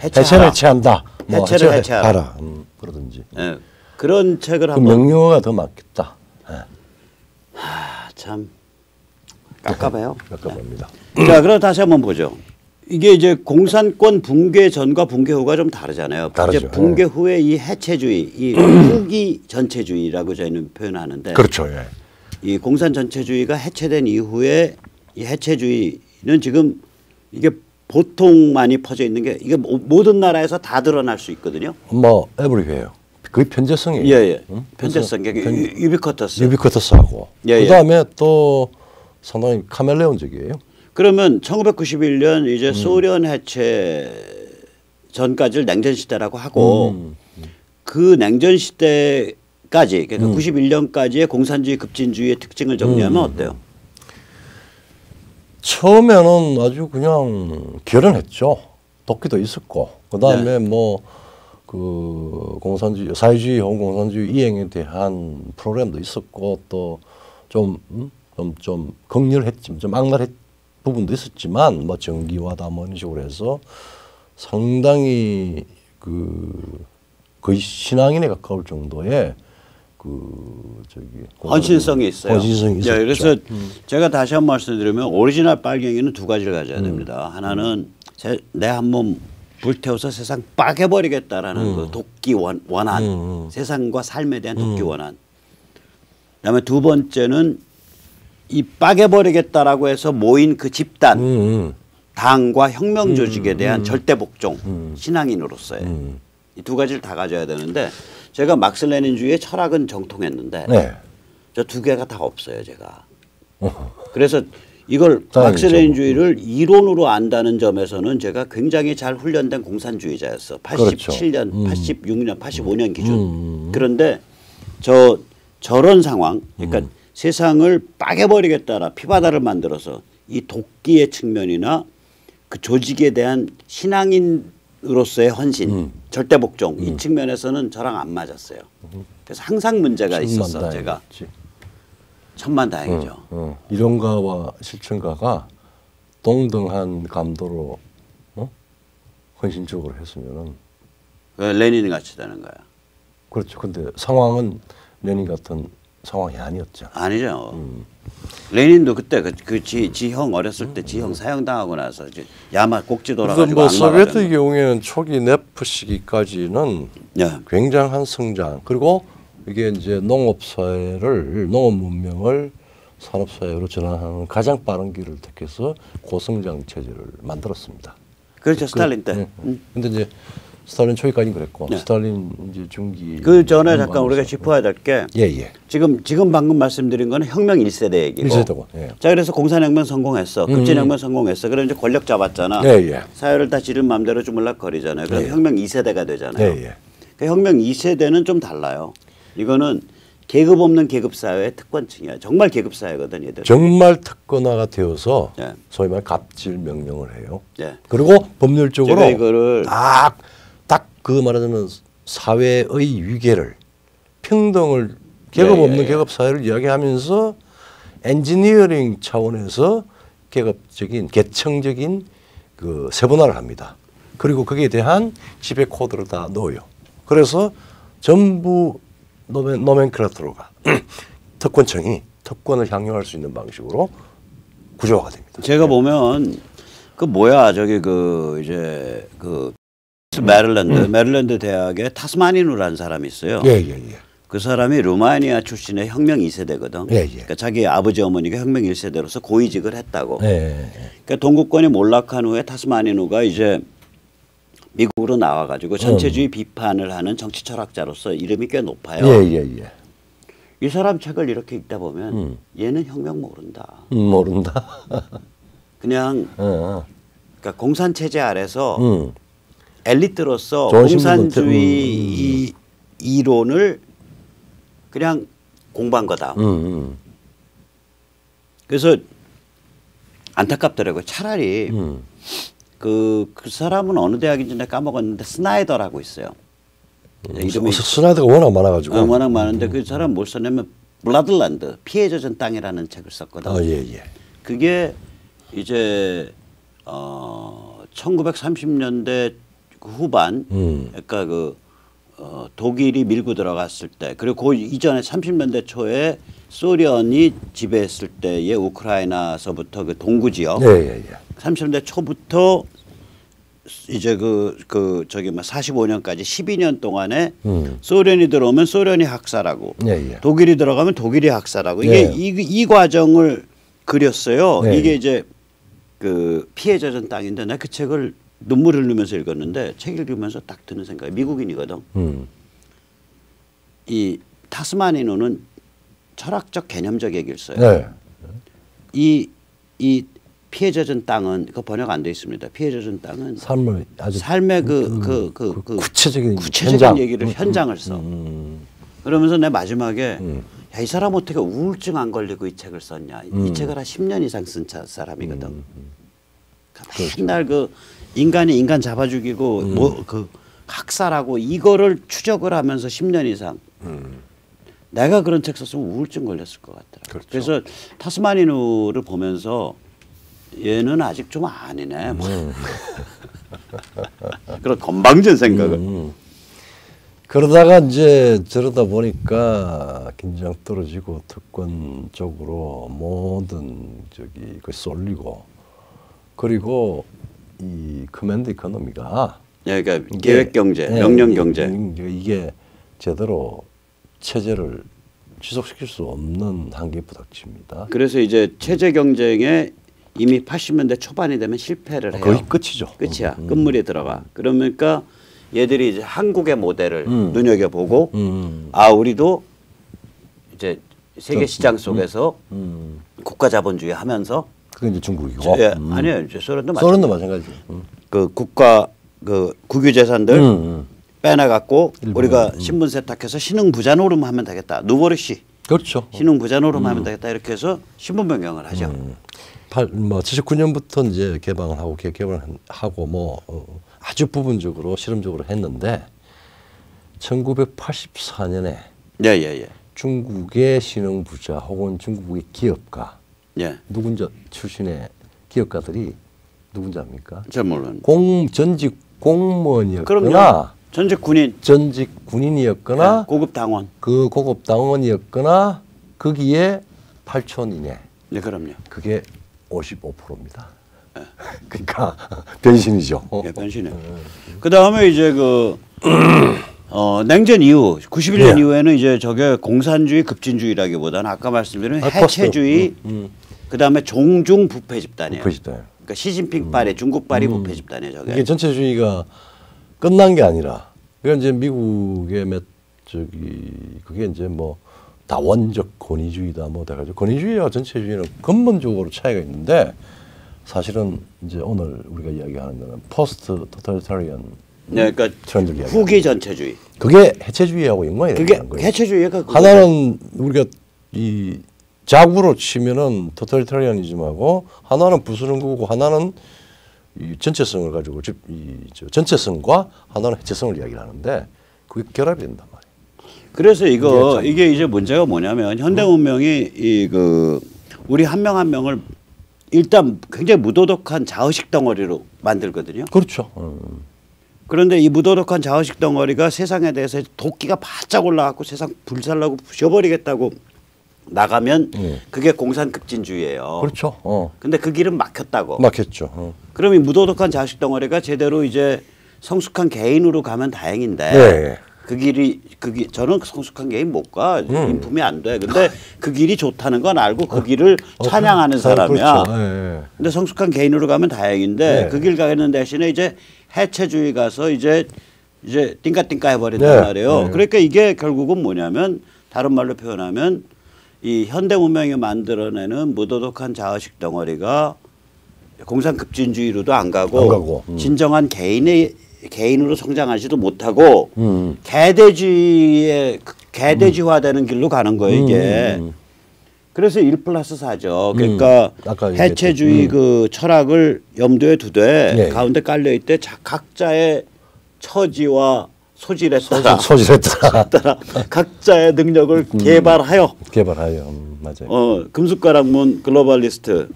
해체를 해체한다. 뭐 해체를 해체하라. 그러든지. 예, 그런 책을 그 한번. 명령어가 더 맞겠다. 예. 참 깝깝해요. 깝깝합니다. 자, 그럼 다시 한번 보죠. 이게 이제 공산권 붕괴 전과 붕괴 후가 좀 다르잖아요. 다르죠. 이제 붕괴 후에 이 해체주의, 이 후기 전체주의라고 저희는 표현하는데, 그렇죠. 예. 이 공산 전체주의가 해체된 이후에 이 해체주의는 지금 이게 보통 많이 퍼져 있는 게 이게 모든 나라에서 다 드러날 수 있거든요. 뭐 에브리웨어. 거의 편제성이에요. 예. 편제성, 유비쿼터스. 유비쿼터스하고. 예. 그다음에 또 상당히 카멜레온적이에요. 그러면 1991년 이제 소련 해체 전까지를 냉전 시대라고 하고 그 냉전 시대까지 그러니까 91년까지의 공산주의 급진주의의 특징을 정리하면 어때요? 처음에는 아주 그냥 결연했죠. 도끼도 있었고 그다음에 뭐 그 공산주의 사회주의 혹은 공산주의 이행에 대한 프로그램도 있었고 또 좀 극렬했지만 좀 악랄했 부분도 있었지만 뭐 정기화다 뭐 이런 식으로 해서 상당히 거의 신앙인에 가까울 정도의 헌신성이 있어요. 헌신성이 있었죠. 그래서 제가 다시 한 번 말씀드리면 오리지널 빨갱이는 두 가지를 가져야 됩니다. 하나는 내 한 몸 불태워서 세상 빠개버리겠다라는 그 돕기 원한, 세상과 삶에 대한 돕기 원한. 그다음에 두 번째는 이 빠개버리겠다라고 해서 모인 그 집단, 당과 혁명 조직에 대한 절대 복종, 신앙인으로서의 이 두 가지를 다 가져야 되는데 제가 막스 레닌주의의 철학은 정통했는데 저 두 개가 다 없어요, 제가. 그래서 이걸 막스 레닌주의를 이론으로 안다는 점에서는 제가 굉장히 잘 훈련된 공산주의자였어. 87년, 86년, 85년 기준. 그런데 저런 상황, 그러니까 세상을 빠개버리겠다라 피바다를 만들어서 이 돕기의 측면이나 그 조직에 대한 신앙인으로서의 헌신, 절대 복종 이 측면에서는 저랑 안 맞았어요. 그래서 항상 문제가 있었어 제가. 천만다행이죠. 이론가와 실천가가 동등한 감도로 헌신적으로 했으면은 왜 레닌 같이 되는 거야? 그렇죠. 근데 상황은 레닌 같은 상황이 아니었죠. 아니죠. 레닌도 그때 지형 어렸을 때 지형 사형당하고 나서 이제 야마 꼭지 돌아가지고 뭐 소비에트 경우에는 초기 네프 시기까지는 굉장한 성장 그리고 이게 이제 농업 문명을 산업 사회로 전환하는 가장 빠른 길을 택해서 고성장 체제를 만들었습니다. 그렇죠. 스탈린 때. 근데 이제 스탈린 초기까지는 그랬고 스탈린 이제 중기 그 전에 잠깐 우리가 짚어야 될 게 지금 방금 말씀드린 거는 혁명 1세대 얘기고. 1세대고. 자, 그래서 공산혁명 성공했어. 급진혁명 성공했어. 그럼 이제 권력 잡았잖아. 사회를 다 지른 마음대로 주물락거리잖아요. 그래서 혁명 2세대가 되잖아요. 그 혁명 2세대는 좀 달라요. 이거는 계급 없는 계급 사회의 특권층이야. 정말 계급 사회거든, 얘들. 정말 특권화가 되어서 소위 말 갑질 명령을 해요. 그리고 법률적으로 제가 이거를 딱 그 말하자면 사회의 위계를 평등을 계급 없는 계급 사회를 이야기하면서 엔지니어링 차원에서 계층적인 그 세분화를 합니다. 그리고 거기에 대한 지배 코드를 다 넣어요. 그래서 전부 노멘클라투라가 특권층이 특권을 향유할 수 있는 방식으로 구조화가 됩니다. 제가 보면 메릴랜드 대학에 타스마니누라는 사람이 있어요. 그 사람이 루마니아 출신의 혁명 2세대거든. 그러니까 자기 아버지 어머니가 혁명 1세대로서 고위직을 했다고. 그러니까 동구권이 몰락한 후에 타스마니누가 이제 미국으로 나와가지고 전체주의 비판을 하는 정치 철학자로서 이름이 꽤 높아요. 이 사람 책을 이렇게 읽다 보면 얘는 혁명 모른다. 그냥 그러니까 공산 체제 아래서 엘리트로서 공산주의 이론을 그냥 공부한 거다. 그래서 안타깝더라고요. 차라리 그 사람은 어느 대학인지 내가 까먹었는데 스나이더라고 있어요. 이름이 스나이더가 워낙 많아가지고. 워낙 많은데 그 사람 뭘 썼냐면 블라드랜드 피해 젖은 땅이라는 책을 썼거든. 그게 이제 1930년대 그 후반, 그러니까 독일이 밀고 들어갔을 때, 그리고 그 이전에 30년대 초에 소련이 지배했을 때의 우크라이나서부터 그 동구 지역, 30년대 초부터 이제 저기 뭐 45년까지 12년 동안에 소련이 들어오면 소련이 학살하고 독일이 들어가면 독일이 학살하고 이게 이 과정을 그렸어요. 이게 이제 그 피해 젖은 땅인데 내가 그 책을 눈물을 흘리면서 읽었는데 책 읽으면서 딱 드는 생각이 미국인이거든. 이 타스마니누는 철학적 개념적 얘기를 써요. 이 피해 젖은 땅은 그 번역 안 돼 있습니다. 피해 젖은 땅은 삶의 구체적인 얘기를 현장을 써. 그러면서 내 마지막에 야, 이 사람 어떻게 우울증 안 걸리고 이 책을 썼냐. 이 책을 한 10년 이상 쓴 사람이거든. 맨날 그 인간이 인간 잡아 죽이고 뭐 그 학살하고 이거를 추적을 하면서 10년 이상. 내가 그런 책 썼으면 우울증 걸렸을 것 같더라. 그래서 타스마니누를 보면서 얘는 아직 좀 아니네. 그런 건방진 생각을. 그러다가 이제 저러다 보니까 긴장 떨어지고 특권 쪽으로 모든 저기 그 쏠리고 그리고 이 커맨드 이코노미가 그러니까 계획 경제, 명령 경제 이게 제대로 체제를 지속시킬 수 없는 한계에 부닥칩니다. 그래서 이제 체제 경쟁에 이미 80년대 초반이 되면 실패를 해요. 거의 끝이죠. 끝이야. 끝물에 들어가. 그러니까 얘들이 이제 한국의 모델을 눈여겨보고 아 우리도 이제 세계 시장 속에서 국가 자본주의 하면서 그게 이제 중국이고. 아니에요. 이제 소련도 마찬가지. 그 국가 그 국유 재산들 빼내갖고 우리가 신분 세탁해서 신흥 부자 노름 하면 되겠다. 누보르시. 그렇죠. 신흥 부자 노름 하면 되겠다. 이렇게 해서 신분 변경을 하죠. 79년부터 이제 개방을 하고 개혁을 하고 뭐 아주 부분적으로 실험적으로 했는데 1984년에 중국의 신흥 부자 혹은 중국의 기업가 누군지 출신의 기업가들이 누군지 압니까? 잘 몰라요. 전직 공무원이었거나 그럼요. 전직 군인이었거나 고급 당원. 그 고급 당원이었거나 거기에 8촌 이내. 네, 그럼요. 그게 55%입니다. 그러니까 변신이죠. 변신해. 그 다음에 이제 냉전 이후 91년 이후에는 이제 저게 공산주의 급진주의라기보다는 아까 말씀드린 해체주의 그 다음에 종중 부패 집단이에요. 그러니까 시진핑발의 중국발이 부패 집단이에요. 저게. 이게 전체주의가 끝난 게 아니라 그러니까 이제 미국의 그게 이제 뭐 다원적 권위주의다 뭐 돼가지고 권위주의와 전체주의는 근본적으로 차이가 있는데 사실은 이제 오늘 우리가 이야기하는 거는 포스트 토탈리타리안 그러니까 후기 전체주의. 그게 해체주의하고 연관이 되는 거예요. 해체주의가 하나는 우리가 이 자구로 치면은 토탈리타리안이즘하고 하나는 부수능국이고 하나는 이 전체성을 가지고 전체성과 하나는 해체성을 이야기하는데 그게 결합이 된단 말이에요. 그래서 이게 이제 문제가 뭐냐면 현대 문명이 우리 한 명 한 명을 일단 굉장히 무도덕한 자의식 덩어리로 만들거든요. 그렇죠. 그런데 이 무도덕한 자의식 덩어리가 세상에 대해서 도끼가 바짝 올라가고 세상 불살라고 부셔버리겠다고 나가면 그게 공산급진주의예요. 그렇죠. 근데 그 길은 막혔다고. 막혔죠. 그럼 이 무도덕한 자의식 덩어리가 제대로 이제 성숙한 개인으로 가면 다행인데 그 길이 저는 성숙한 개인 못 가. 인품이 안 돼. 근데 그 길이 좋다는 건 알고 그 길을 찬양하는 사람이야. 그렇죠. 근데 성숙한 개인으로 가면 다행인데 그 길 가는 대신에 이제 해체주의 가서 이제 띵까띵까 해버린단 말이에요. 그러니까 이게 결국은 뭐냐면 다른 말로 표현하면 이 현대 문명이 만들어내는 무도덕한 자의식 덩어리가 공산급진주의로도 안 가고 진정한 개인으로 성장하지도 못하고 개돼지화되는 길로 가는 거예요 이게. 그래서 1+4죠. 그러니까 해체주의 그 철학을 염두에 두되 가운데 깔려 있대 각자의 처지와 소질에 따라 각자의 능력을 개발하여 맞아요. 금숟가락문 글로벌리스트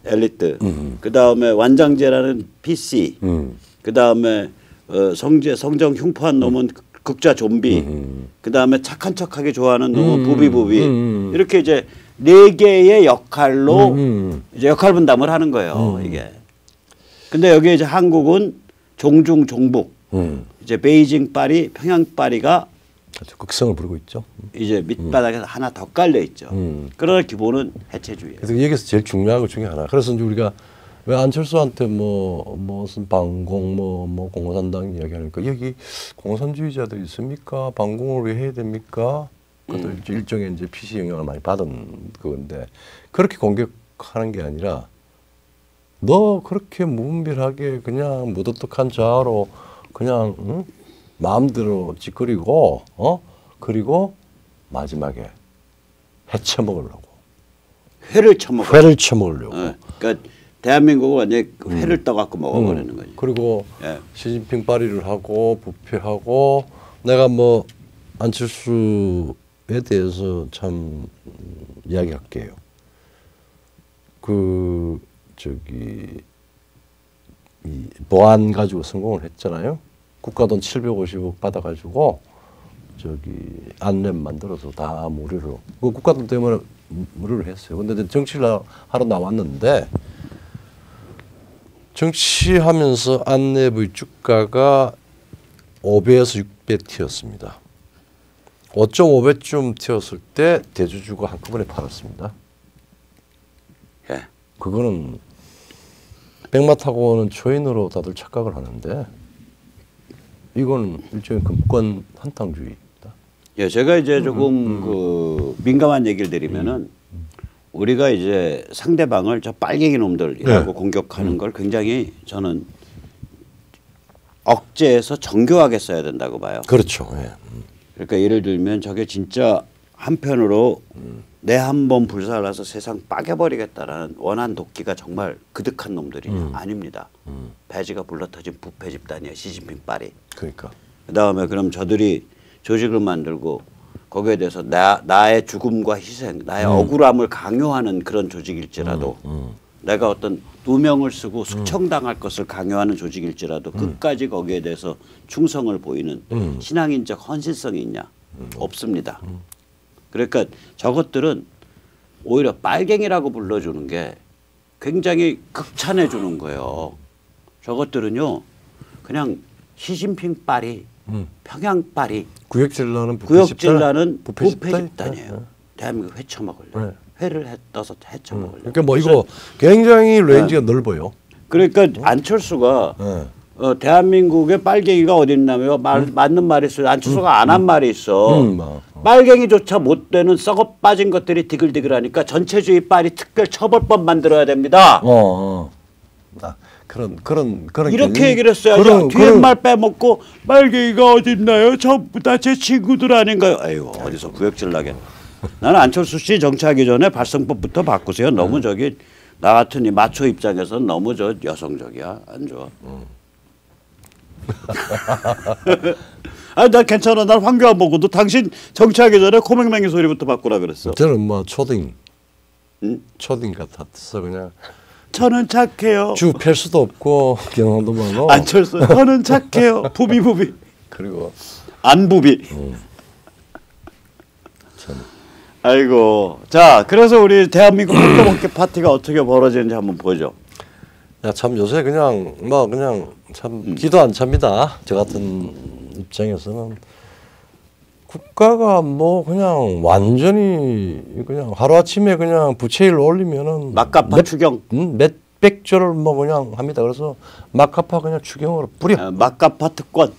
엘리트 그 다음에 완장제라는 PC 그 다음에 성정 흉포한 놈은 극좌 좀비, 그 다음에 착한 척하기 좋아하는 놈은 부비부비 이렇게 이제 4개의 역할로 이제 역할 분담을 하는 거예요. 이게. 근데 여기 이제 한국은 종중 종북, 이제 베이징 파리, 평양 파리가 극성을 부르고 있죠. 이제 밑바닥에서 하나 더 깔려 있죠. 그러나 기본은 해체주의예요. 그래서 여기서 제일 중요한 것 중에 하나. 그래서 이제 우리가 왜 안철수한테 무슨 반공 뭐 공산당 이야기하니까 여기 공산주의자들 있습니까? 반공을 왜 해야 됩니까? 그것도 일종의 이제 PC 영향을 많이 받은 그건데 그렇게 공격하는 게 아니라 너 그렇게 무분별하게 그냥 무도떡한 자아로 그냥 마음대로 짓거리고 그리고 마지막에 해쳐 먹으려고 회를 쳐먹으려고. 회를 쳐먹으려고. 그러니까 대한민국을 완전히 회를 떠갖고 먹어버리는 거지. 그리고 시진핑 발의를 하고 부패하고 내가 뭐 안철수에 대해서 참 이야기할게요. 그 저기 이 보안 가지고 성공을 했잖아요. 국가돈 750억 받아가지고 저기 안랩 만들어서 다 무료로 그 국가돈 때문에 무료로 했어요. 근데 정치를 하러 나왔는데 정치하면서 안랩의 주가가 5배에서 6배 튀었습니다. 5.5배쯤 튀었을 때 대주주가 한꺼번에 팔았습니다. 예. 그거는 백마 타고 오는 초인으로 다들 착각을 하는데 이건 일종의 금권 한탕주의입니다. 예, 제가 이제 조금 그 민감한 얘기를 드리면은 우리가 이제 상대방을 저 빨갱이 놈들이라고 공격하는 걸 굉장히 저는 억제해서 정교하게 써야 된다고 봐요. 그렇죠. 예. 그러니까 예를 들면 저게 진짜 한편으로 내 한 번 불살라서 세상 빠개버리겠다라는 원한 도끼가 정말 그득한 놈들이 아닙니다. 배지가 불러터진 부패 집단이에요. 시진핑 파리. 그러니까. 그다음에 그럼 저들이 조직을 만들고 거기에 대해서 나의 죽음과 희생, 나의 억울함을 강요하는 그런 조직일지라도 내가 어떤 누명을 쓰고 숙청당할 것을 강요하는 조직일지라도 끝까지 거기에 대해서 충성을 보이는 신앙인적 헌신성이 있냐? 없습니다. 그러니까 저것들은 오히려 빨갱이라고 불러주는 게 굉장히 극찬해 주는 거예요. 저것들은요 그냥 시진핑 파리, 평양 파리, 구역질나는 부패 집단이에요. 대한민국 회 처먹으려. 회를 떠서 해 처먹으려. 그러니까 뭐 이거 굉장히 레인지가 넓어요. 그러니까 안철수가 대한민국의 빨갱이가 어디 있냐면 맞는 말이 있어요. 안철수가 안 한 말이 있어. 빨갱이조차 못 되는 썩어 빠진 것들이 디글디글하니까 전체주의 파리 특별 처벌법 만들어야 됩니다. 그런 이렇게 얘기를 했어야지. 뒤에 말 빼먹고 빨갱이가 어디 있나요? 전부 다 제 친구들 아닌가요? 아이고 어디서 구역질 나게. 나는 안철수 씨 정치하기 전에 발성법부터 바꾸세요. 너무 저기 나 같은 이 마초 입장에서는 너무 저 여성적이야. 안 좋아. 나 괜찮아. 난 황교 안 보고도 당신 정치하기 전에 코맹맹이 소리부터 바꾸라 그랬어. 저는 뭐 초딩 같았어 그냥. 저는 착해요. 주 펼 수도 없고 경험도 많고. 안철수 저는 착해요. 부비 그리고 안부비. 아이고. 자, 그래서 우리 대한민국 헛도먹기 파티가 어떻게 벌어지는지 한번 보죠. 야, 참 요새 그냥 참 기도 안 찹니다. 저 같은 입장에서는 국가가 뭐 그냥 완전히 그냥 하루아침에 그냥 부채를 올리면은 막가파 추경 몇백조를 뭐 그냥 합니다. 그래서 막가파 그냥 추경으로 뿌려. 막가파 특권.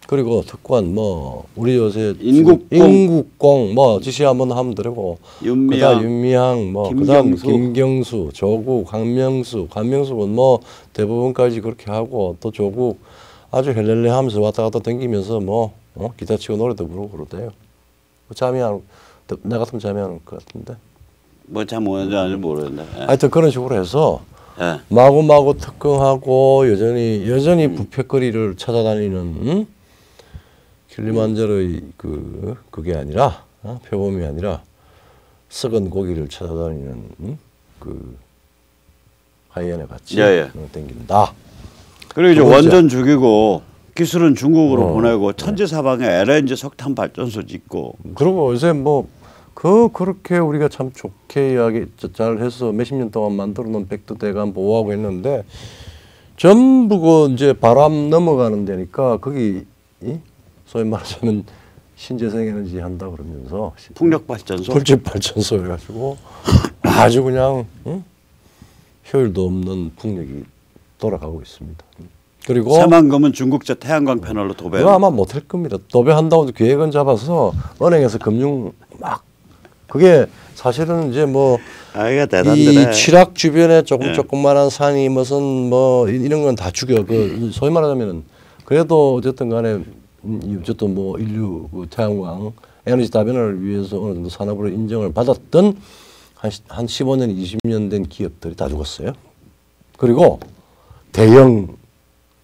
그리고 특권 뭐 우리 요새 인국공 뭐 지시 한번 하면 되고 윤미향 뭐 그다음 김경수, 조국, 강명수는 뭐 대부분까지 그렇게 하고 또 조국 아주 헬렐레 하면서 왔다 갔다 댕기면서 뭐 기타치고 노래도 부르고 그러대요. 나 같으면 잠이 안 올 것 같은데. 뭐 참 뭐는지 모르겠네. 하여튼 그런 식으로 해서 마구마구 특검하고 여전히 부패거리를 찾아다니는 킬리만자로의 그게 아니라 표범이 아니라 썩은 고기를 찾아다니는 그 하이에나 같이 땡긴다. 그리고 이제 원전 죽이고 기술은 중국으로 보내고 천지사방에 LNG 석탄 발전소 짓고. 그리고 요새 뭐 그렇게 우리가 참 좋게 이야기 잘 해서 몇십 년 동안 만들어 놓은 백두대간 보호하고 있는데 전부 그 이제 바람 넘어가는 데니까 거기 소위 말하자면 신재생 에너지 한다 그러면서 풍력 발전소, 풀집 발전소 해가지고 아주 그냥 효율도 없는 풍력이 돌아가고 있습니다. 그리고 새만금은 중국제 태양광 패널로 도배. 그거 아마 못할 겁니다. 도배한다고 계획은 잡아서 은행에서 금융 막 그게 사실은 이제 뭐 이 취락 주변에 조그만한 산이 무슨 뭐 이런 건 다 죽여. 그 소위 말하자면은 그래도 어쨌든 간에 어쨌든 뭐 인류 그 태양광 에너지 다변화를 위해서 어느 정도 산업으로 인정을 받았던 한 15년, 20년 된 기업들이 다 죽었어요. 그리고 대형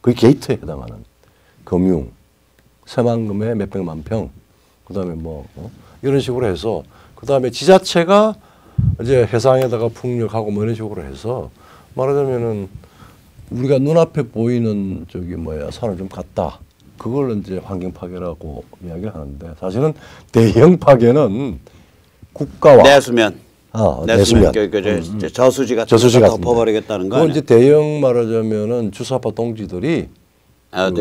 그 게이트에 해당하는 금융, 새만금에 몇백만 평, 그다음에 뭐 이런 식으로 해서 그다음에 지자체가 이제 해상에다가 풍력하고 뭐 이런 식으로 해서 말하자면은 우리가 눈앞에 보이는 저기 뭐야 산을 좀 갔다. 그걸 이제 환경 파괴라고 이야기를 하는데 사실은 대형 파괴는 국가와 내수면. 내수면. 저수지 같은 거 덮어버리겠다는 거. 그건 이제 대형 말하자면은 주사파 동지들이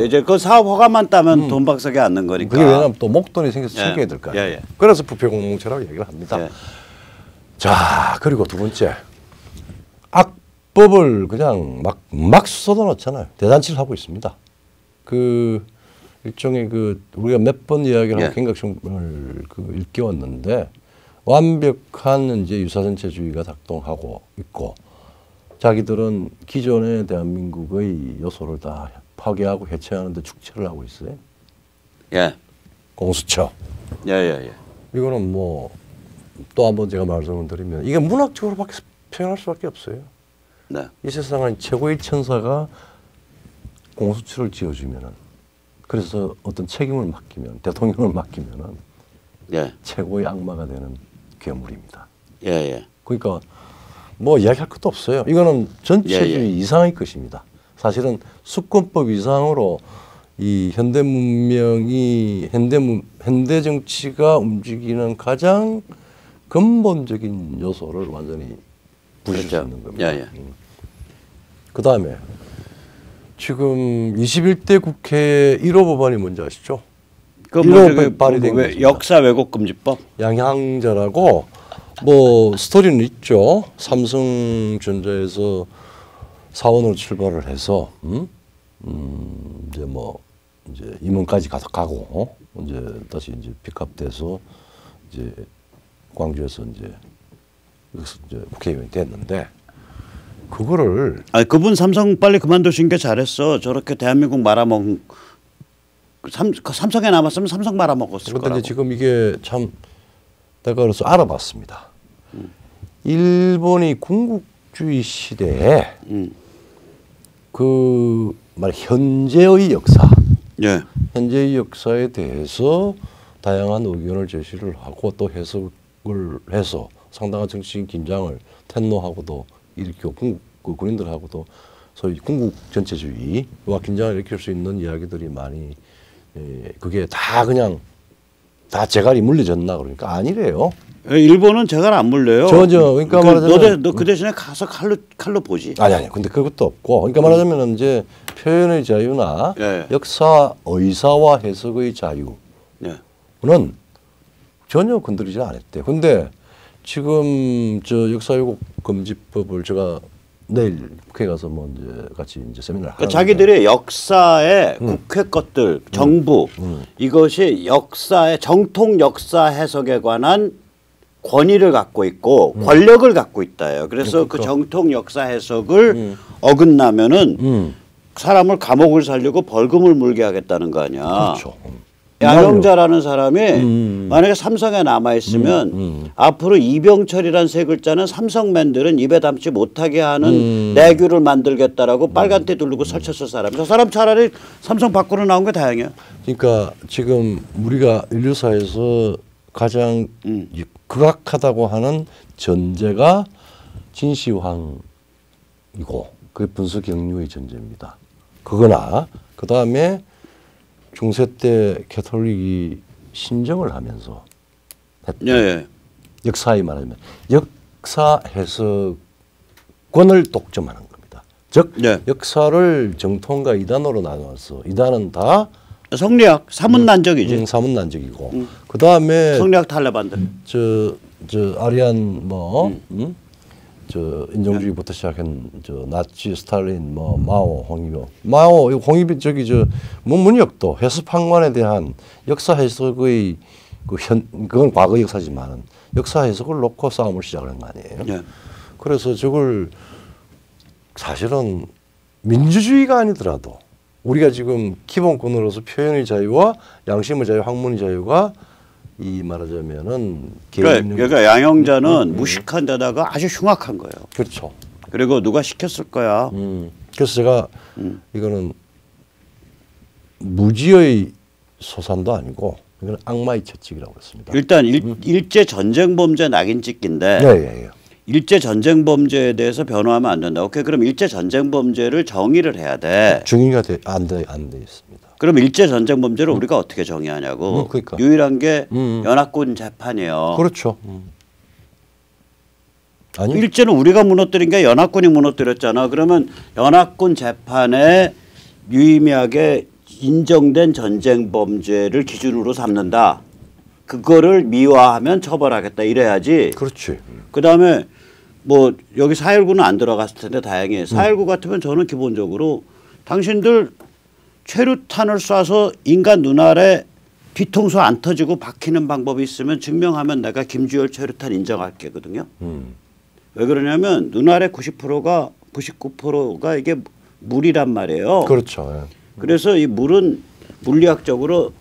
이제 그 사업 허가만 따면 돈 박석에 앉는 거니까. 그게 왜냐면 또 목돈이 생겨서 챙겨야 될 거 아니에요. 그래서 부패 공동체라고 얘기를 합니다. 자, 그리고 두 번째 악법을 그냥 막 쏟아놓잖아요. 대잔치를 하고 있습니다. 그 일종의 그 우리가 몇 번 이야기를 하고 경각심을 그 일깨웠는데 완벽한 이제 유사전체주의가 작동하고 있고 자기들은 기존의 대한민국의 요소를 다 파괴하고 해체하는데 축제를 하고 있어요. 공수처. 이거는 뭐 또 한번 제가 말씀을 드리면 이게 문학적으로밖에 표현할 수밖에 없어요. 이 세상은 최고의 천사가 공수처를 지어주면은 그래서 어떤 책임을 맡기면 대통령을 맡기면은 최고의 악마가 되는 괴물입니다. 그러니까 뭐 이야기할 것도 없어요. 이거는 전체주의 이상의 것입니다. 사실은 수권법 이상으로 이 현대 문명이 현대 정치가 움직이는 가장 근본적인 요소를 완전히 부실 수 있는 겁니다. 그 다음에 지금 21대 국회 1호 법안이 뭔지 아시죠? 그 1호 발의된 역사 왜곡 금지법. 양향자라고 뭐 스토리는 있죠. 삼성전자에서 사원으로 출발을 해서 이제 뭐 이제 임원까지 가고 이제 다시 이제 픽업돼서 이제 광주에서 이제 국회의원이 됐는데 그거를 그분 삼성 빨리 그만두신 게 잘했어. 저렇게 대한민국 말아먹은 삼성에 남았으면 삼성 말아먹었을 거라고. 그런데 지금 이게 참 내가 그래서 알아봤습니다. 일본이 군국주의 시대에 그 말 현재의 역사, 현재의 역사에 대해서 다양한 의견을 제시를 하고 또 해석을 해서 상당한 정치적 긴장을 텐노하고도 일으키고 그 군인들하고도 소위 군국 전체주의와 긴장을 일으킬 수 있는 이야기들이 많이 그게 다 그냥 다 재갈이 물려졌나 그러니까 아니래요. 일본은 재갈 안 물려요. 그러니까 말하자면 너 그 대신에 가서 칼로 보지. 아니. 근데 그것도 없고. 그러니까 말하자면 이제 표현의 자유나 역사 의사와 해석의 자유는 전혀 건드리지 않았대. 근데 지금 저 역사 왜곡 금지법을 제가 내일 국회 가서 뭐 이제 같이 이제 세미나를 하는데 자기들이 역사의 국회 것들 정부 이것이 역사의 정통 역사 해석에 관한 권위를 갖고 있고 권력을 갖고 있다요. 그래서 그 정통 역사 해석을 어긋나면은 사람을 감옥을 살려고 벌금을 물게 하겠다는 거 아니야. 그렇죠. 양형자라는 사람이 만약에 삼성에 남아 있으면 앞으로 이병철이란 세 글자는 삼성맨들은 입에 담지 못하게 하는 내규를 만들겠다라고 빨간띠 두르고 설쳤을 사람. 저 사람 차라리 삼성 밖으로 나온 게 다행이야. 그러니까 지금 우리가 인류사에서 가장 극악하다고 하는 전제가 진시황이고 그게 분수경류의 전제입니다. 그거나 그 다음에 중세 때 캐톨릭이 신정을 하면서 했던 예. 역사에 말하면 역사 해석권을 독점하는 겁니다. 즉 예. 역사를 정통과 이단으로 나눠서 이단은 다 성리학 사문난적이지. 사문난적이고 그 다음에 성리학 탈레반들. 저 아리안 저 인종주의부터 시작한 저 나치 스탈린 뭐 마오 홍위비 저기 저 문혁도 해수판관에 대한 역사 해석의 그건 과거 역사지만은 역사 해석을 놓고 싸움을 시작하는 거 아니에요. 네. 그래서 저걸 사실은 민주주의가 아니더라도 우리가 지금 기본권으로서 표현의 자유와 양심의 자유, 학문의 자유가 이 말하자면은 그러니까 양형자는 무식한 데다가 아주 흉악한 거예요. 그렇죠. 그리고 누가 시켰을 거야. 그래서 제가 이거는 무지의 소산도 아니고 이건 악마의 채찍이라고 했습니다. 일단 일제 전쟁 범죄 낙인 찍기인데 예. 일제 전쟁 범죄에 대해서 변호하면 안 된다. 오케이, 그럼 일제 전쟁 범죄를 정의를 해야 돼. 중의가 안 돼 있습니다. 그럼 일제 전쟁 범죄를 우리가 어떻게 정의하냐고. 그러니까. 유일한 게 연합군 재판이에요. 그렇죠. 아니 일제는 우리가 무너뜨린 게 연합군이 무너뜨렸잖아. 그러면 연합군 재판에 유의미하게 인정된 전쟁 범죄를 기준으로 삼는다. 그거를 미화하면 처벌하겠다 이래야지. 그렇지. 그다음에 뭐 여기 4.19는 안 들어갔을 텐데 다행히 4.19 같으면 저는 기본적으로 당신들 최루탄을 쏴서 인간 눈알에 뒤통수 안 터지고 박히는 방법이 있으면 증명하면 내가 김주열 최루탄 인정할게거든요. 왜 그러냐면 눈알의 99%가 이게 물이란 말이에요. 그렇죠. 예. 그래서 이 물은 물리학적으로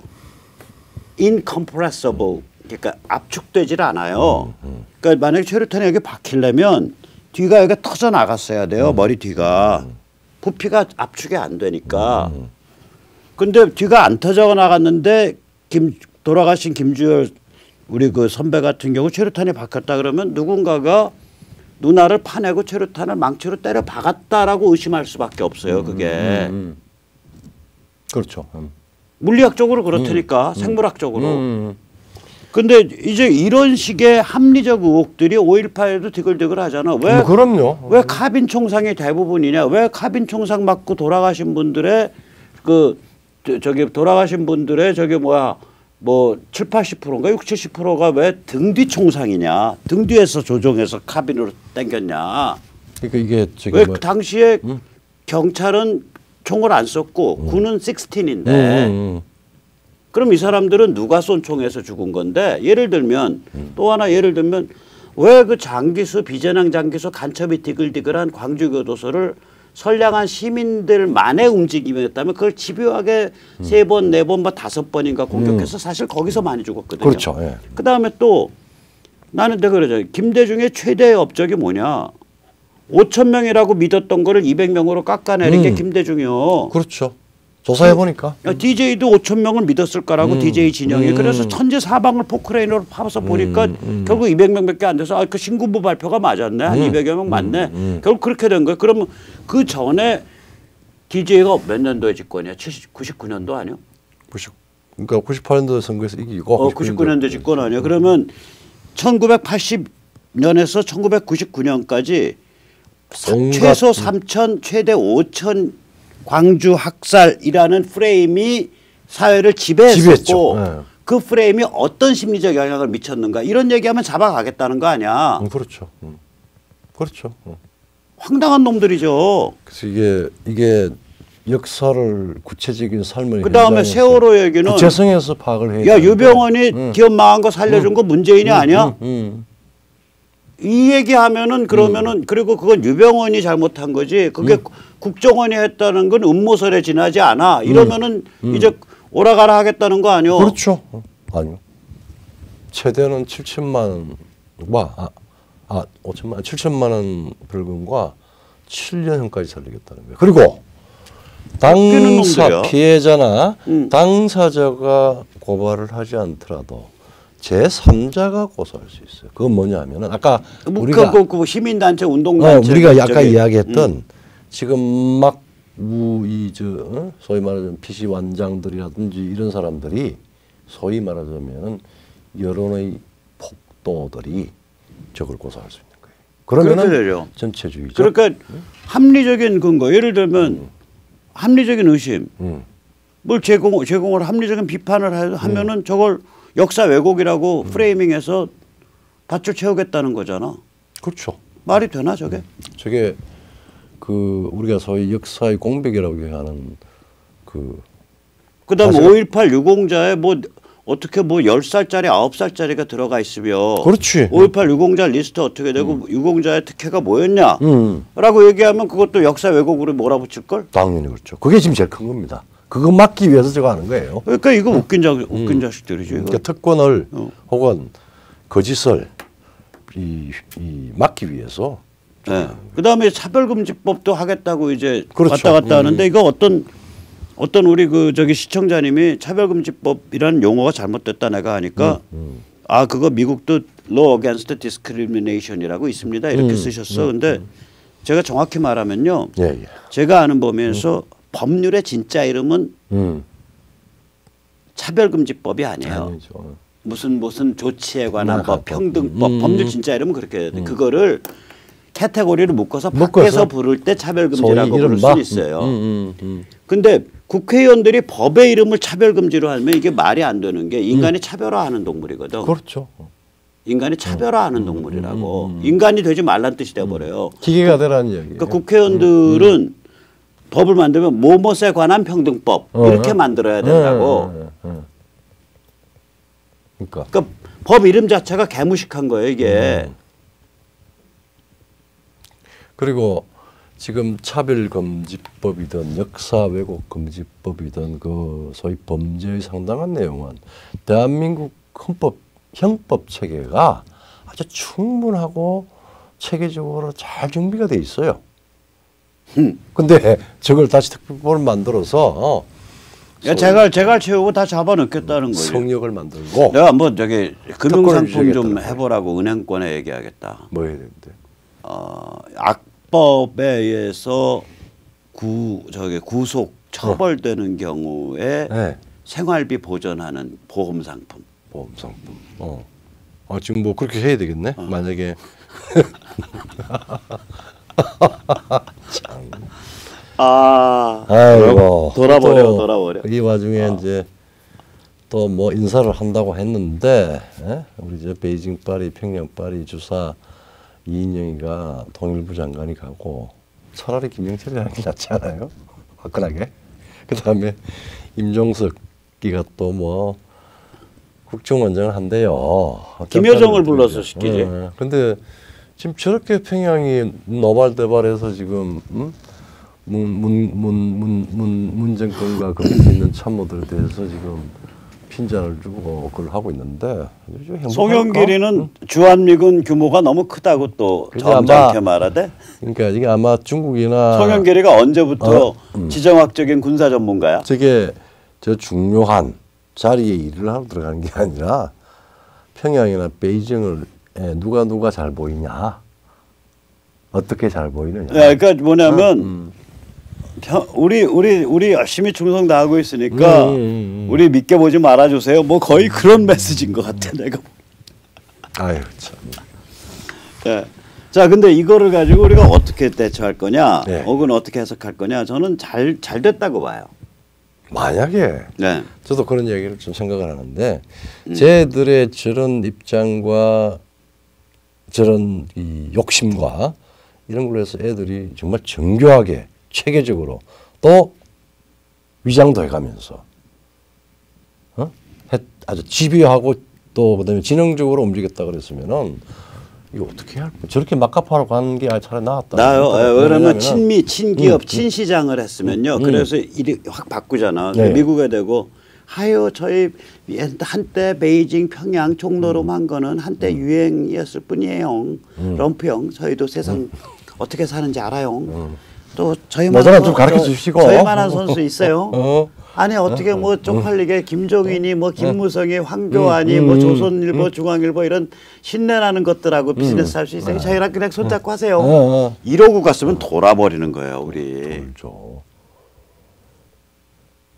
incompressible, 그러니까 압축되질 않아요. 그러니까 만약에 최루탄이 여기 박히려면 뒤가 여기 터져 나갔어야 돼요. 머리 뒤가. 부피가 압축이 안 되니까. 근데 뒤가 안 터져 나갔는데 돌아가신 김주열 우리 그 선배 같은 경우 최루탄이 박혔다 그러면 누군가가 눈알을 파내고 최루탄을 망치로 때려 박았다라고 의심할 수밖에 없어요. 그게. 그렇죠. 물리학적으로 그렇다니까 생물학적으로. 근데 이제 이런 식의 합리적 의혹들이 5.18에도 디글디글 하잖아. 왜? 그럼요. 왜 카빈 총상이 대부분이냐? 왜 카빈 총상 맞고 돌아가신 분들의 돌아가신 분들의 뭐 7, 80%인가 6, 70%가 왜 등 뒤 총상이냐? 등 뒤에서 조종해서 카빈으로 당겼냐? 그러니까 이게 지금 왜 당시에 경찰은 총을 안 썼고 군은 16인데 그럼 이 사람들은 누가 쏜 총에서 죽은 건데 예를 들면 또 하나 예를 들면 왜 그 장기수 비전항 장기수 간첩이 디글디글한 광주교도소를 선량한 시민들만의 움직임이었다면 그걸 집요하게 3번, 4번, 뭐 5번인가 공격해서 사실 거기서 많이 죽었거든요. 그렇죠. 예. 그다음에 또 나는 내가 그러죠. 김대중의 최대의 업적이 뭐냐. 5,000명이라고 믿었던 거를 200명으로 깎아내린 게 김대중이요. 그렇죠. 조사해 보니까. DJ도 5,000명을 믿었을 거라고 DJ 진영이. 그래서 천지 사방을 포크레인으로 파서 보니까 결국 200명밖에 안 돼서 그 신군부 발표가 맞았네. 한 200여 명 맞네. 결국 그렇게 된 거예요. 그러면 그 전에 DJ가 몇 년도에 집권이야? 99년도 아니요? 그러니까 98년도 선거에서 이기고. 99년도 집권 아니야? 그러면 1980년에서 1999년까지 최소 3,000, 최대 5,000 광주 학살이라는 프레임이 사회를 지배했었고 네. 그 프레임이 어떤 심리적 영향을 미쳤는가 이런 얘기하면 잡아가겠다는 거 아니야. 그렇죠. 그렇죠. 황당한 놈들이죠. 그래서 이게 역사를 구체적인 삶을 그다음에 세월호 얘기는 구체성에서 파악을 해야. 야 유병원이 기업 망한 거 살려준 거 문재인이 아니야? 이 얘기하면은 그러면은 그리고 그건 유병원이 잘못한 거지. 그게 국정원이 했다는 건 음모설에 지나지 않아. 이러면은 이제 오라가라 하겠다는 거 아니요? 그렇죠. 아니요. 최대는 7천만 원, 5천만 원, 7천만 원 벌금과 7년형까지 살리겠다는 거예요. 그리고 당사 피해자나 당사자가 고발을 하지 않더라도 제3자가 고소할 수 있어요. 그건 뭐냐면은 아까 우리가 그 시민단체 운동단체 우리가 아까 이야기했던 지금 막 소위 말하자면 PC 완장들이라든지 이런 사람들이 소위 말하자면 여론의 폭도들이 적을 고소할 수 있는 거예요. 그러면은 전체주의죠. 그러니까 합리적인 근거, 예를 들면 합리적인 의심, 뭘 제공을 합리적인 비판을 하면은 저걸 역사 왜곡이라고 프레이밍해서 밧줄 채우겠다는 거잖아. 그렇죠. 말이 되나 저게? 저게 그 우리가 소위 역사의 공백이라고 하는 그다음 5.18 유공자에 뭐 어떻게 뭐 10살짜리 9살짜리가 들어가 있으며 그렇지. 5.18 유공자 리스트 어떻게 되고 유공자의 특혜가 뭐였냐 라고 얘기하면 그것도 역사 왜곡으로 몰아붙일 걸? 당연히 그렇죠. 그게 지금 제일 큰 겁니다. 그거 막기 위해서 저거 하는 거예요. 그러니까 이거 웃긴 자식들이지. 그러니까 특권을 혹은 거짓을 막기 위해서. 네. 그다음에 차별금지법도 하겠다고 이제 그렇죠. 왔다 갔다 하는데 이거 어떤 우리 시청자님이 차별금지법이라는 용어가 잘못됐다 내가 하니까 아 그거 미국도 Law Against Discrimination이라고 있습니다 이렇게 쓰셨어. 근데 제가 정확히 말하면요. 예. 제가 아는 범위에서 법률의 진짜 이름은 차별금지법이 아니에요. 아니죠. 무슨 조치에 관한 법, 평등법, 법률 진짜 이름은 그렇게 해야 돼. 그거를 카테고리를 묶어서 밖에서 부를 때 차별금지라고 부를 수 있어요. 근데 국회의원들이 법의 이름을 차별금지로 하면 이게 말이 안 되는 게 인간이 차별화하는 동물이거든. 그렇죠. 인간이 차별화하는 동물이라고. 인간이 되지 말란 뜻이 돼버려요. 기계가 되라는 얘기예요. 그러니까 국회의원들은 법을 만들면 뭐뭐에 관한 평등법 이렇게 만들어야 된다고. 그러니까 법 이름 자체가 개무식한 거예요 이게. 그리고 지금 차별금지법이든 역사 왜곡금지법이든 그 소위 범죄의 상당한 내용은 대한민국 형법 체계가 아주 충분하고 체계적으로 잘 준비가 돼 있어요. 근데 저걸 다시 특별법을 만들어서 제갈 채우고 다 잡아넣겠다는 거예요. 성역을 만들고 내가 한번 금융상품 좀 해보라고 은행권에 얘기하겠다. 뭐 해야 되는데? 악법에 의해서 구속 처벌되는 경우에 생활비 보전하는 보험상품. 보험상품. 지금 뭐 그렇게 해야 되겠네. 만약에 참. 아이고 돌아버려. 이 와중에 이제 또 뭐 인사를 한다고 했는데 우리 저 베이징 파리, 평양 파리 주사 이인영이가 통일부 장관이 가고 차라리 김영철이 하는 게 낫지 않아요? 화끈하게. 그다음에 임종석이가 또 뭐 국정원장을 한대요. 김여정을 불러서 시키지. 근데 지금 저렇게 평양이 노발대발해서 지금 문정권과 거기 있는 참모들에 대해서 지금 핀잔을 주고 그걸 하고 있는데 송영길이는 주한미군 규모가 너무 크다고 또 점잖게 말하대. 그러니까 이게 아마 중국이나 송영길이가 언제부터 지정학적인 군사 전문가야? 저게 저 중요한 자리에 일을 하러 들어가는 게 아니라 평양이나 베이징을 누가 잘 보이냐, 어떻게 잘 보이느냐. 그러니까 뭐냐면 우리 열심히 충성 다하고 있으니까 우리 믿게 보지 말아주세요. 뭐 거의 그런 메시지인 것 같아 내가. 아유 참. 네. 자, 근데 이거를 가지고 우리가 어떻게 대처할 거냐, 혹은 어떻게 해석할 거냐, 저는 잘 됐다고 봐요. 만약에 저도 그런 얘기를 좀 생각을 하는데 쟤들의 저런 입장과 저런 이 욕심과 이런 걸로 해서 애들이 정말 정교하게 체계적으로 또 위장도 해가면서 아주 집요하고 또 그다음에 지능적으로 움직였다 그랬으면은 이거 어떻게 할 거야? 저렇게 막가파로 가는 게 차라리 낫다. 왜냐면 친기업, 친시장을 했으면요. 그래서 일이 확 바꾸잖아. 미국에 되고 저희 한때 베이징, 평양, 종로로 한 거는 한때 유행이었을 뿐이에요. 럼프형. 저희도 세상 어떻게 사는지 알아요. 또 저희만한 좀 가르쳐 주시고 저희만한 선수 있어요. 아니 어떻게 뭐 쪽팔리게 김종인이 뭐 김무성이 황교안이 뭐 조선일보 중앙일보 이런 신내나는 것들하고 비즈니스 할 수 있어요. 저희랑 그냥 손잡고 하세요. 이러고 갔으면 돌아버리는 거예요 우리.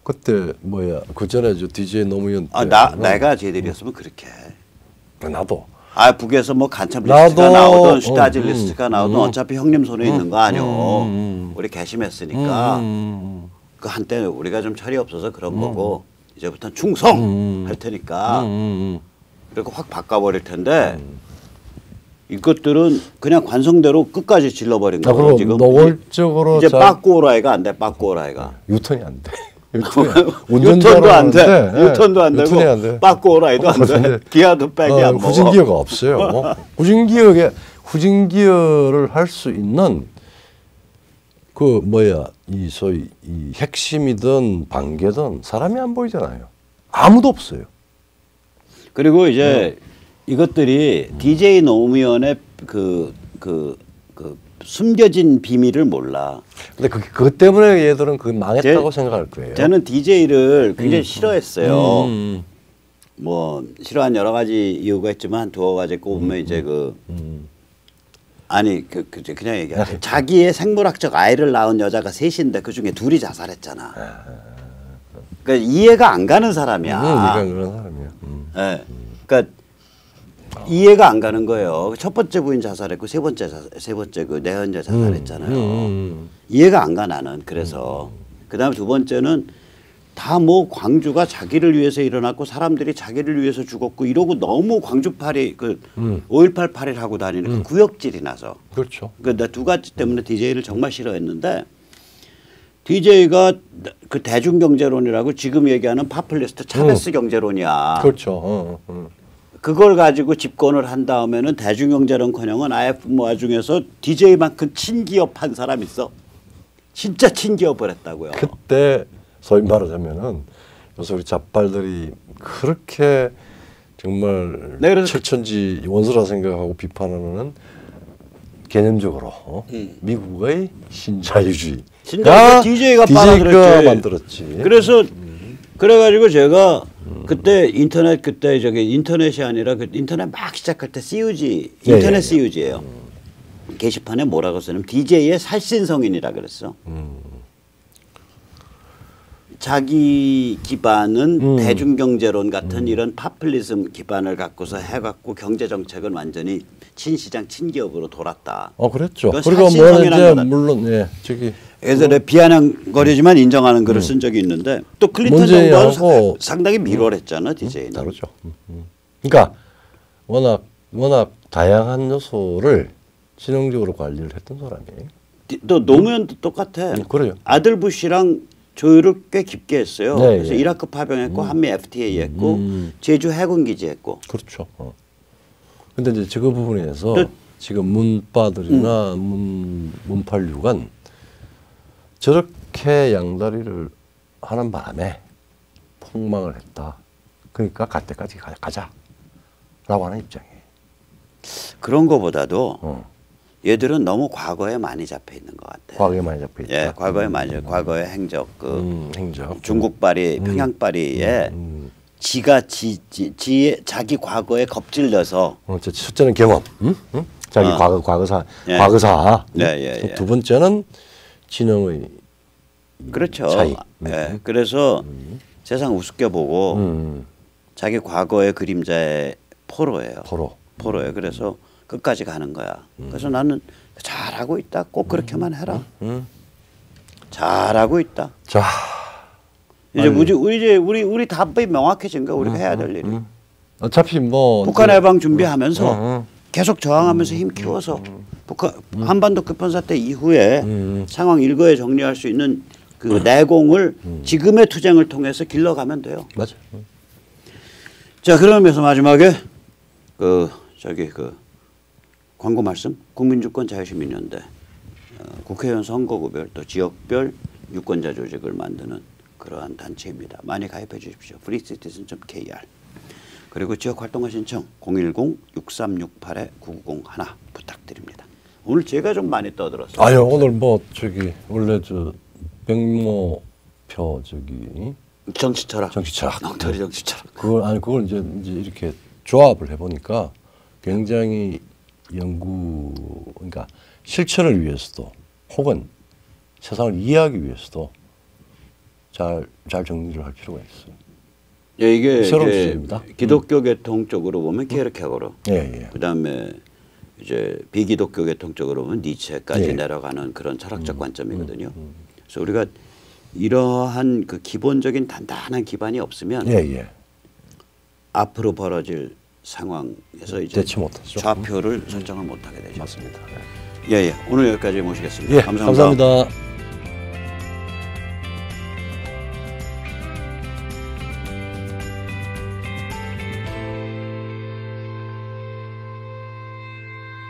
그때 뭐야 그 전에 저 DJ 노무현 때 내가 쟤들이었으면 그렇게 해. 나도 북에서 뭐 간첩 리스트가 나오든 슈타지 리스트가 나오든 어차피 형님 손에 있는 거 아니오. 우리 개심했으니까 그 한때 우리가 좀 철이 없어서 그런 거고 이제부터는 충성 할 테니까 그리고 확 바꿔버릴 텐데 이것들은 그냥 관성대로 끝까지 질러버린 거고 지금 노골적으로 이제 빠꾸오라이가 안 돼. 빠꾸오라이가 유턴이 안 돼. 유턴도 안 돼. 유턴도 안 되고 빠꾸오라이도 안 돼. 기아도 빼기 안 먹어. 후진기어가 없어요. 후진기어를 할 수 있는 그 뭐야 이 소위 이 핵심이든 반개든 사람이 안 보이잖아요. 아무도 없어요. 그리고 이제 이것들이 DJ 노무현의 그 숨겨진 비밀을 몰라. 근데 그것 때문에 얘들은 그 망했다고 생각할 거예요. 저는 DJ를 굉장히 싫어했어요. 뭐 싫어한 여러 가지 이유가 있지만 두어 가지 꼽으면 이제 아니 그냥 얘기하자. 자기의 생물학적 아이를 낳은 여자가 셋인데 그 중에 둘이 자살했잖아. 그러니까 이해가 안 가는 사람이야. 이해가 안 가는 사람이야. 네. 그러니까 이해가 안 가는 거예요. 첫 번째 부인 자살했고 세 번째 그 내연녀 자살했잖아요. 이해가 안 가 나는. 그래서 그다음에 두 번째는 다 뭐 광주가 자기를 위해서 일어났고 사람들이 자기를 위해서 죽었고 이러고 너무 광주팔이 그 5.18 팔이를 하고 다니는 그 구역질이 나서. 그렇죠. 그러니까 두 가지 때문에 DJ를 정말 싫어했는데 DJ가 그 대중경제론이라고 지금 얘기하는 파퓰리스트 차베스 경제론이야. 그렇죠. 그걸 가지고 집권을 한 다음에는 대중경제론커녕은 IF 모아 중에서 DJ만큼 친기업한 사람 있어. 진짜 친기업을 했다고요. 그때 소위 말하자면은 요새 우리 잡발들이 그렇게 정말 철천지 원수라 생각하고 비판하는 개념적으로 미국의 신자유주의. DJ가 만들었지. 그래서 그래가지고 제가 그때 인터넷이 아니라 그 인터넷 막 시작할 때 CUG 인터넷 CUG예요. 게시판에 뭐라고 쓰냐면 DJ의 살신성인이라 그랬어. 자기 기반은 대중경제론 같은 이런 파퓰리즘 기반을 갖고서 해갖고 경제정책은 완전히 친시장 친기업으로 돌았다. 그랬죠. 그리고 뭐 이제 물론 저기 그래서 내가 비아냥거리지만 인정하는 글을 쓴 적이 있는데 또 클린턴 정부하고 상당히 밀월했잖아 DJ는. 다르죠. 그러니까 워낙 다양한 요소를 지능적으로 관리를 했던 사람이에요. 또 노무현도 똑같아. 그래요. 아들 부시랑 조율을 꽤 깊게 했어요. 네, 그래서 이라크 파병했고 한미 FTA 했고 제주 해군기지 했고. 그렇죠. 근데 이제 저 부분에서 지금 문바들이나 문팔류관 저렇게 양다리를 하는 바람에 폭망을 했다. 그러니까 갈 때까지 가자라고 하는 입장이에요. 그런 거보다도 얘들은 너무 과거에 많이 잡혀 있는 것 같아요. 과거에 많이 잡혀 있다. 예, 과거의 행적, 행적. 중국발이, 평양발이에 자기 과거에 겁질려서. 첫째는 경험, 자기 과거사. 두 번째는 지능의 그렇죠. 차이. 예, 그래서 세상 우습게 보고 자기 과거의 그림자의 포로예요. 포로예요. 그래서 끝까지 가는 거야. 그래서 나는 잘하고 있다. 꼭 그렇게만 해라. 잘하고 있다. 자, 이제 우리 답이 명확해진 거야. 우리가 해야 될 일이. 어차피 뭐 북한 해방 준비하면서 계속 저항하면서 힘 키워서 한반도 급변사태 이후에 상황 일거에 정리할 수 있는 그 내공을 지금의 투쟁을 통해서 길러가면 돼요. 맞아. 자, 그러면서 마지막에 광고 말씀. 국민주권 자유시민연대 국회의원 선거구별 또 지역별 유권자 조직을 만드는 그러한 단체입니다. 많이 가입해 주십시오. freecitizen.kr 그리고 지역활동가 신청 010-6368-9901 부탁드립니다. 오늘 제가 좀 많이 떠들었어요. 아유, 오늘 뭐 원래 백모표 정치철학. 엉터리 정치철학. 그걸 이제 이렇게 조합을 해보니까 굉장히 그러니까 실천을 위해서도 혹은 세상을 이해하기 위해서도 잘 정리를 할 필요가 있어요. 예, 이게 새로운 주제입니다. 기독교 계통 쪽으로 보면 케르케고르, 예. 그다음에 이제 비기독교 계통 쪽으로 보면 니체까지 예. 내려가는 그런 철학적 관점이거든요. 그래서 우리가 이러한 그 기본적인 단단한 기반이 없으면 예. 앞으로 벌어질 상황에서 이제 대치 못하죠. 좌표를 설정을 못하게 되죠. 맞습니다. 예. 오늘 여기까지 모시겠습니다. 예, 감사합니다.